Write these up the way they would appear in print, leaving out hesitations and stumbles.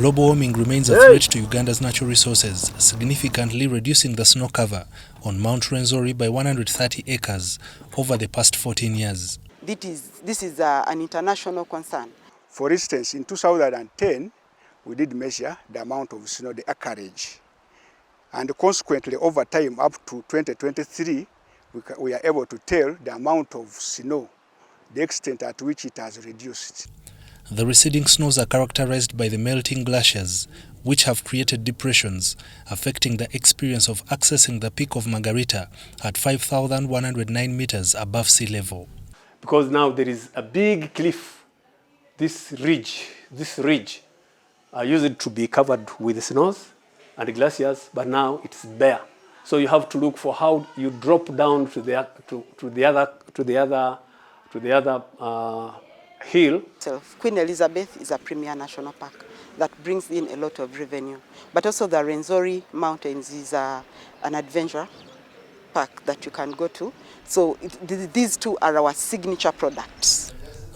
Global warming remains a threat to Uganda's natural resources, significantly reducing the snow cover on Mount Rwenzori by 130 acres over the past 14 years. This is an international concern. For instance, in 2010, we did measure the amount of snow, the acreage. And consequently, over time, up to 2023, we are able to tell the amount of snow, the extent at which it has reduced. The receding snows are characterized by the melting glaciers, which have created depressions, affecting the experience of accessing the peak of Margherita at 5,109 meters above sea level. Because now there is a big cliff, this ridge used to be covered with snows and glaciers, but now it's bare. So you have to look for how you drop down to the other hill. So Queen Elizabeth is a premier national park that brings in a lot of revenue. But also the Rwenzori Mountains is an adventure park that you can go to. So these two are our signature products.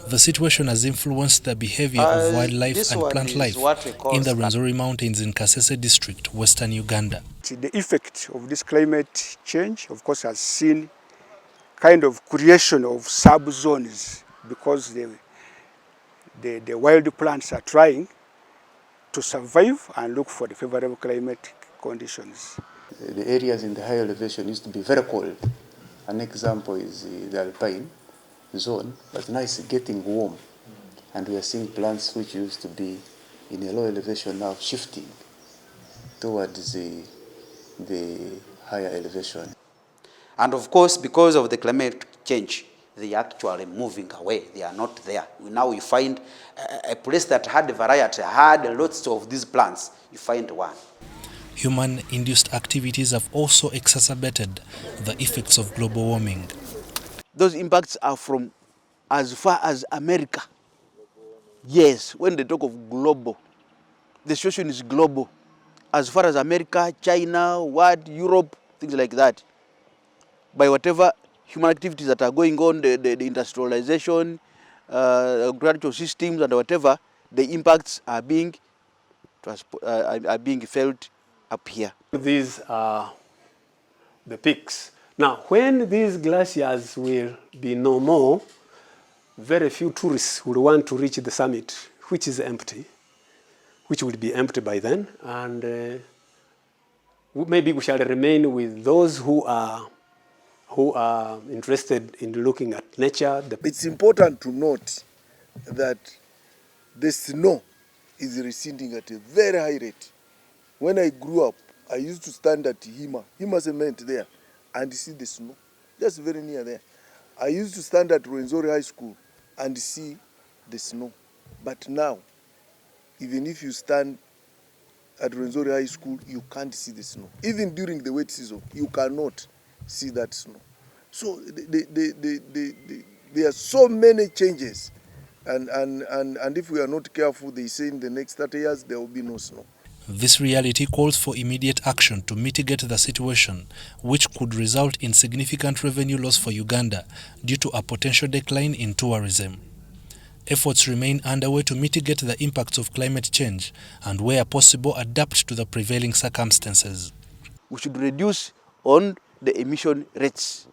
The situation has influenced the behavior of wildlife and plant life in the Rwenzori Mountains in Kasese District, western Uganda. The effect of this climate change, of course, has seen kind of creation of sub-zones because the wild plants are trying to survive and look for the favorable climate conditions. The areas in the high elevation used to be very cold. An example is the alpine zone, but now it's getting warm. And we are seeing plants which used to be in a low elevation now shifting towards the higher elevation. And of course, because of the climate change, they are actually moving away. They are not there. Now we find a place that had a variety, had lots of these plants. You find one. Human-induced activities have also exacerbated the effects of global warming. Those impacts are from as far as America. Yes, when they talk of global, the situation is global. As far as America, China, Europe, things like that. By whatever human activities that are going on, the industrialization, agricultural systems and whatever, the impacts are being felt up here. These are the peaks. Now, when these glaciers will be no more, very few tourists will want to reach the summit, which is empty, which will be empty by then, and maybe we shall remain with those who are interested in looking at nature. It's important to note that the snow is receding at a very high rate. When I grew up, I used to stand at Hima Cement there, and see the snow, just very near there. I used to stand at Rwenzori High School and see the snow. But now, even if you stand at Rwenzori High School, you can't see the snow. Even during the wet season, you cannot see that snow. So there are so many changes. And if we are not careful, they say in the next 30 years, there will be no snow. This reality calls for immediate action to mitigate the situation, which could result in significant revenue loss for Uganda due to a potential decline in tourism. Efforts remain underway to mitigate the impacts of climate change and, where possible, adapt to the prevailing circumstances. We should reduce on the emission rates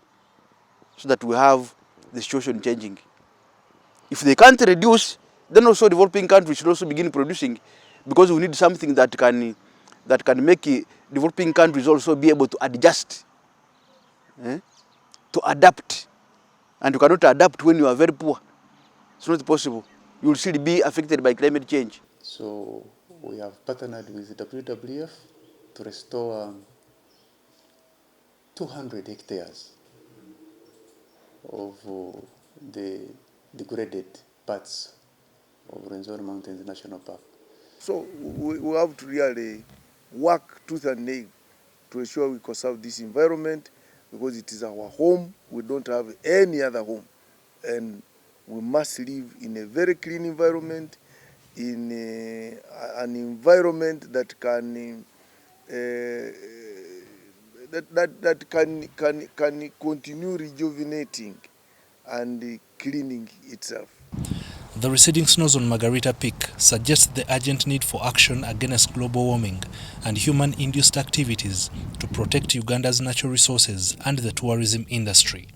so that we have the situation changing. If they can't reduce, then also developing countries should also begin producing, because we need something that can make developing countries also be able to adjust, to adapt. And you cannot adapt when you are very poor. It's not possible. You will still be affected by climate change. So we have partnered with WWF to restore 200 hectares of the degraded parts of Rwenzori Mountains National Park. So we have to really work tooth and nail to ensure we conserve this environment, because it is our home. We don't have any other home. And we must live in a very clean environment, in an environment that can can continue rejuvenating and cleaning itself. The receding snows on Margherita Peak suggest the urgent need for action against global warming and human-induced activities to protect Uganda's natural resources and the tourism industry.